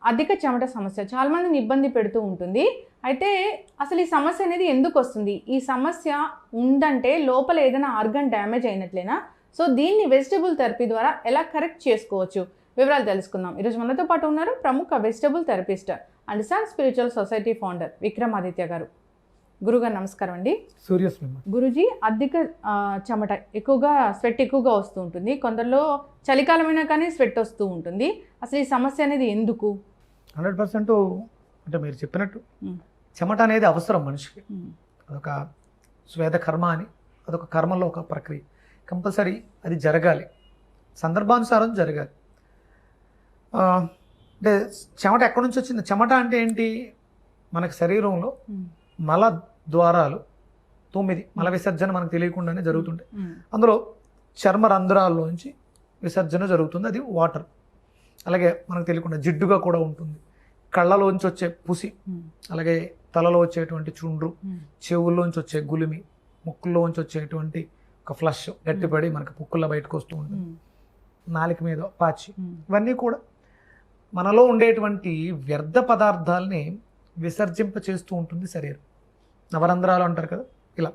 అధిక చెమట సమస్య చాలా మందిని ఇబ్బంది పెడుతూ ఉంటుంది. అయితే అసలు ఈ సమస్య అనేది ఎందుకు వస్తుంది? ఈ సమస్య ఉందంటే లోపల ఏదైనా ఆర్గన్ డ్యామేజ్ అయినట్లేనా? సో దీన్ని వెజిటబుల్ థెరపీ ద్వారా ఎలా కరెక్ట్ చేసుకోవచ్చు? వివరాలు తెలుసుకుందాం. ఈరోజు మనతో పాటు ఉన్నారు ప్రముఖ vegetable therapist and sun spiritual society founder Vikramaditya garu. గురుగారు నమస్కారం అండి. గురుజీ, అధిక చెమట ఎక్కువగా స్వెట్ ఎక్కువగా వస్తూ ఉంటుంది. కొందరిలో చలికాలమైనా కానీ స్వెట్ వస్తూ ఉంటుంది. అసలు ఈ సమస్య అనేది ఎందుకు? 100% అంటే మీరు చెప్పినట్టు చెమట అనేది అవసరం మనిషికి. అదొక స్వేద కర్మ అని, అదొక కర్మలో ఒక ప్రక్రియ. కంపల్సరీ అది జరగాలి, సందర్భానుసారం జరగాలి. అంటే చెమట ఎక్కడి నుంచి వచ్చింది? చెమట అంటే ఏంటి? మనకి శరీరంలో మల ద్వారాలు 9 మల విసర్జన మనకు తెలియకుండానే జరుగుతుంటాయి. అందులో చర్మ రంధ్రాల్లోంచి విసర్జన జరుగుతుంది, అది వాటర్. అలాగే మనకు తెలియకుండా జిడ్డుగా కూడా ఉంటుంది. కళ్ళలోంచి వచ్చే పుసి, అలాగే తలలో వచ్చేటువంటి చుండ్రు, చెవుల్లోంచి వచ్చే గులిమి, ముక్కుల్లోంచి వచ్చేటువంటి ఒక ఫ్లష్ గట్టిపడి మనకు పుక్కుల్లో బయటకు వస్తూ ఉంటుంది. నాలుక మీద పాచి, ఇవన్నీ కూడా మనలో ఉండేటువంటి వ్యర్థ పదార్థాలని విసర్జింప చేస్తూ ఉంటుంది శరీరం. నవరంధ్రాలు అంటారు కదా, ఇలా.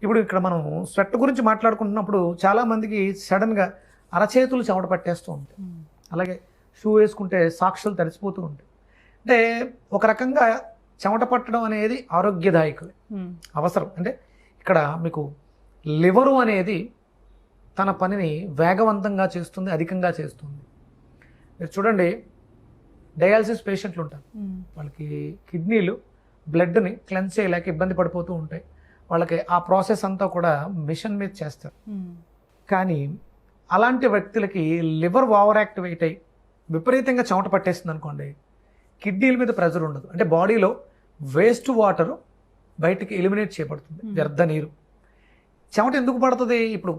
ఇప్పుడు ఇక్కడ మనం స్వెట్ గురించి మాట్లాడుకుంటున్నప్పుడు చాలామందికి సడన్గా అరచేతులు చెమట పట్టేస్తూ ఉంటాయి. అలాగే షూ వేసుకుంటే సాక్షులు తడిసిపోతూ ఉంటాయి. అంటే ఒక రకంగా చెమట పట్టడం అనేది ఆరోగ్యదాయకమే, అవసరం. అంటే ఇక్కడ మీకు లివరు అనేది తన పనిని వేగవంతంగా చేస్తుంది, అధికంగా చేస్తుంది. మీరు చూడండి, డయాలసిస్ పేషెంట్లు ఉంటారు, వాళ్ళకి కిడ్నీలు బ్లడ్ని క్లెన్స్ చేయలేక ఇబ్బంది పడిపోతూ ఉంటాయి. వాళ్ళకి ఆ ప్రాసెస్ అంతా కూడా మిషన్ మీద చేస్తారు. కానీ అలాంటి వ్యక్తులకి లివర్ ఓవర్ యాక్టివేట్ అయ్యి విపరీతంగా చెమట పట్టేస్తుంది అనుకోండి, కిడ్నీల మీద ప్రెజర్ ఉండదు. అంటే బాడీలో వేస్ట్ వాటర్ బయటికి ఎలిమినేట్ చేయబడుతుంది, వ్యర్థ నీరు. చెమట ఎందుకు పడుతుంది? ఇప్పుడు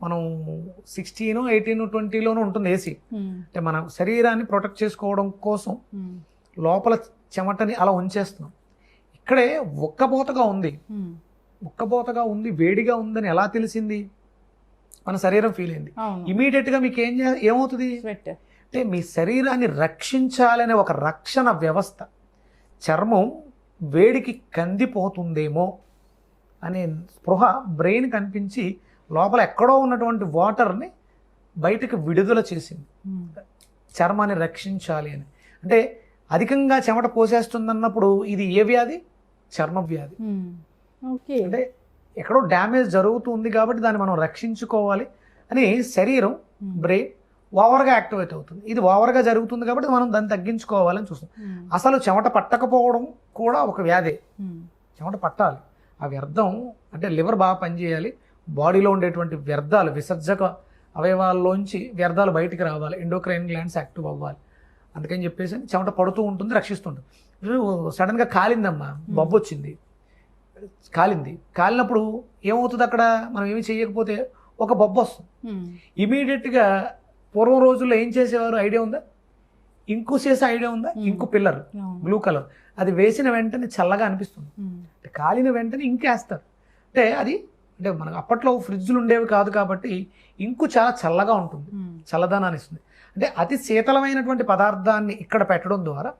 మనం 16, 18, 20లోనూ ఉంటుంది ఏసీ. అంటే మన శరీరాన్ని ప్రొటెక్ట్ చేసుకోవడం కోసం లోపల చెమటని అలా ఉంచేస్తున్నాం. ఇక్కడే ఉక్కబోతగా ఉంది, వేడిగా ఉందని ఎలా తెలిసింది? మన శరీరం ఫీల్ అయింది. ఇమీడియట్గా మీకు ఏమవుతుంది? అంటే మీ శరీరాన్ని రక్షించాలనే ఒక రక్షణ వ్యవస్థ, చర్మం వేడికి కందిపోతుందేమో అనే స్పృహ బ్రెయిన్ కనిపించి లోపల ఎక్కడో ఉన్నటువంటి వాటర్ని బయటకు విడుదల చేసింది, చర్మాన్ని రక్షించాలి అని. అంటే అధికంగా చెమట పోసేస్తుందన్నప్పుడు ఇది ఏ వ్యాధి? చర్మ వ్యాధి. అంటే ఎక్కడో డ్యామేజ్ జరుగుతుంది కాబట్టి దాన్ని మనం రక్షించుకోవాలి అని శరీరం, బ్రెయిన్ ఓవర్గా యాక్టివేట్ అవుతుంది. ఇది ఓవర్గా జరుగుతుంది కాబట్టి మనం దాన్ని తగ్గించుకోవాలని చూస్తాం. అసలు చెమట పట్టకపోవడం కూడా ఒక వ్యాధే. చెమట పట్టాలి, ఆ వ్యర్థం అంటే లివర్ బాగా పనిచేయాలి, బాడీలో ఉండేటువంటి వ్యర్థాలు, విసర్జక అవయవాల్లోంచి వ్యర్థాలు బయటికి రావాలి, ఎండోక్రైన్ గ్లాండ్స్ యాక్టివ్ అవ్వాలి. అందుకని చెప్పేసి చెమట పడుతూ ఉంటుంది, రక్షిస్తుంటుంది. సడన్గా కాలిందమ్మా, బొబ్బు వచ్చింది, కాలినప్పుడు ఏమవుతుంది? అక్కడ మనం ఏమి చేయకపోతే ఒక బొబ్బు వస్తుంది. ఇమీడియట్గా పూర్వం రోజుల్లో ఏం చేసేవారు ఐడియా ఉందా? ఇంకు చేసే ఐడియా ఉందా? ఇంకు పిల్లర్, బ్లూ కలర్, అది వేసిన వెంటనే చల్లగా అనిపిస్తుంది. కాలిన వెంటనే ఇంకేస్తారు. అంటే అది అంటే మనకు అప్పట్లో ఫ్రిడ్జ్లు ఉండేవి కాదు కాబట్టి ఇంకు చాలా చల్లగా ఉంటుంది, చల్లదనాన్ని ఇస్తుంది. అంటే అతి శీతలమైనటువంటి పదార్థాన్ని ఇక్కడ పెట్టడం ద్వారా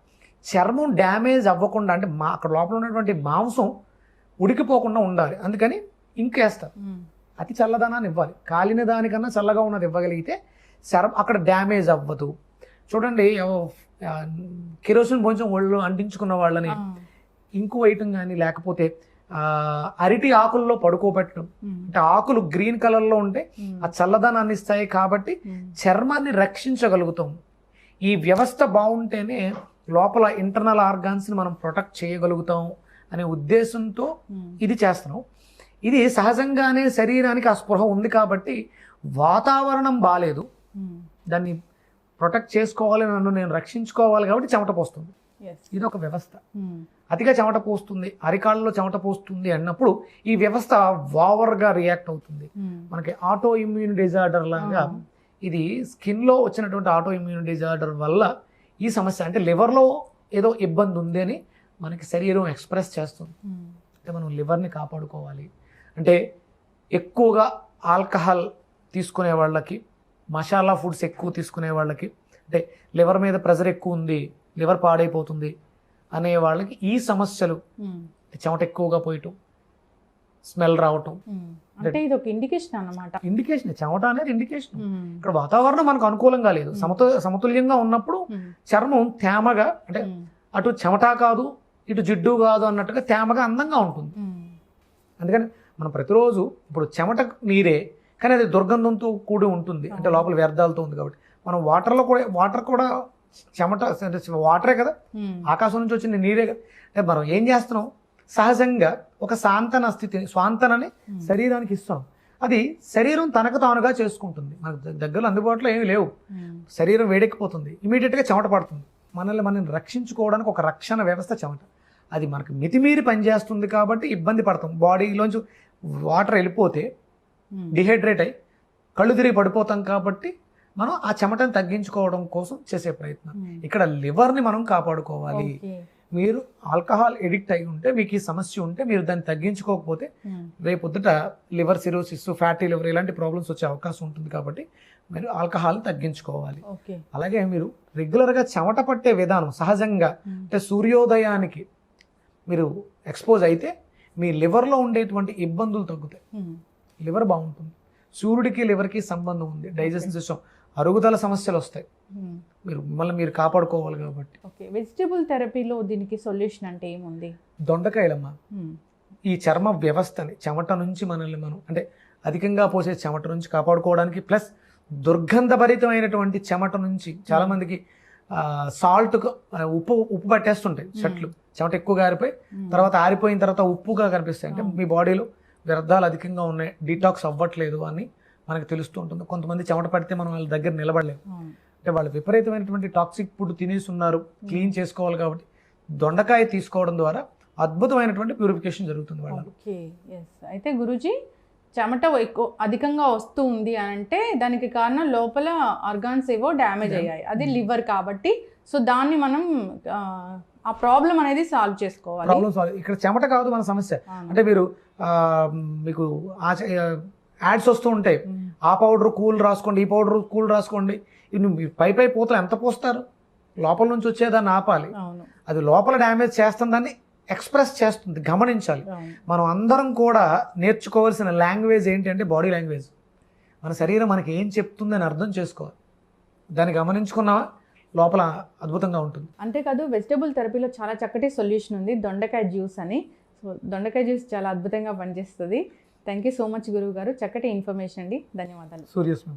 చర్మం డ్యామేజ్ అవ్వకుండా, అంటే అక్కడ లోపల ఉన్నటువంటి మాంసం ఉడికిపోకుండా ఉండాలి. అందుకని ఇంకు వేస్తారు. అతి చల్లదనాన్ని ఇవ్వాలి. కాలిన దానికన్నా చల్లగా ఉన్నది ఇవ్వగలిగితే అక్కడ డ్యామేజ్ అవ్వదు. చూడండి, కిరోసిన్ కొంచెం ఒళ్ళు అంటించుకున్న వాళ్ళని ఇంకు వేయటం కానీ, లేకపోతే అరటి ఆకుల్లో పడుకోబెట్టడం. అంటే ఆకులు గ్రీన్ కలర్లో ఉంటే ఆ చల్లదనాన్ని ఇస్తాయి కాబట్టి చర్మాన్ని రక్షించగలుగుతాం. ఈ వ్యవస్థ బాగుంటేనే లోపల ఇంటర్నల్ ఆర్గాన్స్ని మనం ప్రొటెక్ట్ చేయగలుగుతాం అనే ఉద్దేశంతో ఇది చేస్తున్నాం. ఇది సహజంగానే శరీరానికి ఆ స్పృహ ఉంది కాబట్టి వాతావరణం బాగాలేదు, దాన్ని ప్రొటెక్ట్ చేసుకోవాలి, నన్ను నేను రక్షించుకోవాలి కాబట్టి చెమట పోస్తుంది. ఇది ఒక వ్యవస్థ. అతిగా చెమట పోస్తుంది, అరికాళ్ళలో చెమట పోస్తుంది అన్నప్పుడు ఈ వ్యవస్థ ఓవర్గా రియాక్ట్ అవుతుంది. మనకి ఆటో ఇమ్యూన్ డిజార్డర్ లాగా ఇది స్కిన్లో వచ్చినటువంటి ఆటో ఇమ్యూన్ డిజార్డర్ వల్ల ఈ సమస్య, అంటే లివర్లో ఏదో ఇబ్బంది ఉంది అని మనకి శరీరం ఎక్స్ప్రెస్ చేస్తుంది. అంటే మనం లివర్ని కాపాడుకోవాలి. అంటే ఎక్కువగా ఆల్కహాల్ తీసుకునే వాళ్ళకి, మసాలా ఫుడ్స్ ఎక్కువ తీసుకునే వాళ్ళకి, అంటే లివర్ మీద ప్రెజర్ ఎక్కువ ఉంది, లివర్ పాడైపోతుంది అనే వాళ్ళకి ఈ సమస్యలు, చెమట ఎక్కువగా పోయటం, స్మెల్ రావటం, అంటే ఇది ఒక ఇండికేషన్ అన్నమాట. ఇండికేషన్. చెమట అనేది ఇండికేషన్. ఇక్కడ వాతావరణం మనకు అనుకూలంగా లేదు, సమతుల్యంగా ఉన్నప్పుడు చర్మం తేమగా, అంటే అటు చెమట కాదు ఇటు జిడ్డు కాదు అన్నట్టుగా తేమగా అందంగా ఉంటుంది. అందుకని మనం ప్రతిరోజు ఇప్పుడు చెమట నీరే, కానీ అది దుర్గంధంతో కూడి ఉంటుంది, అంటే లోపల వ్యర్థాలతో ఉంది కాబట్టి మనం వాటర్ కూడా చెమట వాటరే కదా, ఆకాశం నుంచి వచ్చిన నీరే కదా. అంటే మనం ఏం చేస్తున్నాం, సహజంగా ఒక స్వాంతనని శరీరానికి ఇస్తున్నాం. అది శరీరం తనకు తానుగా చేసుకుంటుంది. మనకు దగ్గరలో అందుబాటులో ఏమీ లేవు, శరీరం వేడెక్కిపోతుంది, ఇమీడియట్గా చెమట పడుతుంది. మనం రక్షించుకోవడానికి ఒక రక్షణ వ్యవస్థ చెమట. అది మనకు మితిమీరి పనిచేస్తుంది కాబట్టి ఇబ్బంది పడతాం. బాడీలోంచి వాటర్ వెళ్ళిపోతే డిహైడ్రేట్ అయ్యి కళ్ళు తిరిగి పడిపోతాం కాబట్టి మనం ఆ చెమటను తగ్గించుకోవడం కోసం చేసే ప్రయత్నం. ఇక్కడ లివర్ని మనం కాపాడుకోవాలి. మీరు ఆల్కహాల్ ఎడిక్ట్ అయి ఉంటే, మీకు ఈ సమస్య ఉంటే, మీరు దాన్ని తగ్గించుకోకపోతే రేపొద్దుట లివర్ సిరోసిస్, ఫ్యాటీ లివర్ ఇలాంటి ప్రాబ్లమ్స్ వచ్చే అవకాశం ఉంటుంది. కాబట్టి మీరు ఆల్కహాల్ తగ్గించుకోవాలి. అలాగే మీరు రెగ్యులర్గా చెమట పట్టే విధానం సహజంగా, అంటే సూర్యోదయానికి మీరు ఎక్స్పోజ్ అయితే మీ లివర్లో ఉండేటువంటి ఇబ్బందులు తగ్గుతాయి, లివర్ బాగుంటుంది. సూర్యుడికి లివర్కి సంబంధం ఉంది, డైజెషన్ సిస్టమ్, అరుగుదల సమస్యలు వస్తాయి. మిమ్మల్ని మీరు కాపాడుకోవాలి కాబట్టి. వెజిటబుల్ థెరపీలో దీనికి సొల్యూషన్ అంటే ఏముంది? దొండకాయలమ్మ ఈ చర్మ వ్యవస్థని చెమట నుంచి మనల్ని మనం, అంటే అధికంగా పోసే చెమట నుంచి కాపాడుకోవడానికి, ప్లస్ దుర్గంధభరితమైనటువంటి చెమట నుంచి చాలామందికి సాల్ట్ ఉప్పు పట్టేస్తుంటాయి షర్ట్లు, చెమట ఎక్కువగా ఆరిపోయి తర్వాత ఆరిపోయిన తర్వాత ఉప్పుగా కనిపిస్తాయి. అంటే మీ బాడీలో వ్యర్థాలు అధికంగా ఉన్నాయి, డీటాక్స్ అవ్వట్లేదు అని మనకు తెలుస్తూ ఉంటుంది. కొంతమంది చెమట పడితే మనం వాళ్ళ దగ్గర నిలబడలేము, అంటే వాళ్ళు విపరీతమైనటువంటి టాక్సిక్ ఫుడ్ తినేస్తున్నారు, క్లీన్ చేసుకోవాలి. కాబట్టి దొండకాయ తీసుకోవడం ద్వారా అద్భుతమైనటువంటి ప్యూరిఫికేషన్ జరుగుతుంది వాళ్ళకి. అయితే గురూజీ, చెమట అధికంగా వస్తూ ఉంది అని అంటే దానికి కారణం లోపల ఆర్గాన్స్ ఏవో డ్యామేజ్ అయ్యాయి, అది లివర్ కాబట్టి. సో దాన్ని మనం ఆ ప్రాబ్లం అనేది సాల్వ్ చేసుకోవాలి. ఇక్కడ చెమట కాదు మన సమస్య. అంటే మీకు యాడ్స్ వస్తూ ఉంటాయి, ఆ పౌడర్ కూల్ రాసుకోండి, ఈ పౌడర్ కూల్ రాసుకోండి. పై పూతలు ఎంత పోస్తారు, లోపల నుంచి వచ్చేదాన్ని ఆపాలి. అది లోపల డ్యామేజ్ చేస్తుంది, దాన్ని ఎక్స్ప్రెస్ చేస్తుంది, గమనించాలి. మనం అందరం కూడా నేర్చుకోవాల్సిన లాంగ్వేజ్ ఏంటి అంటే బాడీ లాంగ్వేజ్. మన శరీరం మనకి ఏం చెప్తుందని అర్థం చేసుకోవాలి, దాన్ని గమనించుకున్నావా లోపల అద్భుతంగా ఉంటుంది. అంతేకాదు వెజిటబుల్ థెరపీలో చాలా చక్కటి సొల్యూషన్ ఉంది, దొండకాయ జ్యూస్ అని. సో దొండకాయ జ్యూస్ చాలా అద్భుతంగా పనిచేస్తుంది. థ్యాంక్ యూ సో మచ్ గురువు గారు, చక్కటి ఇన్ఫర్మేషన్ అండి. ధన్యవాదాలు. సూర్యస్మి.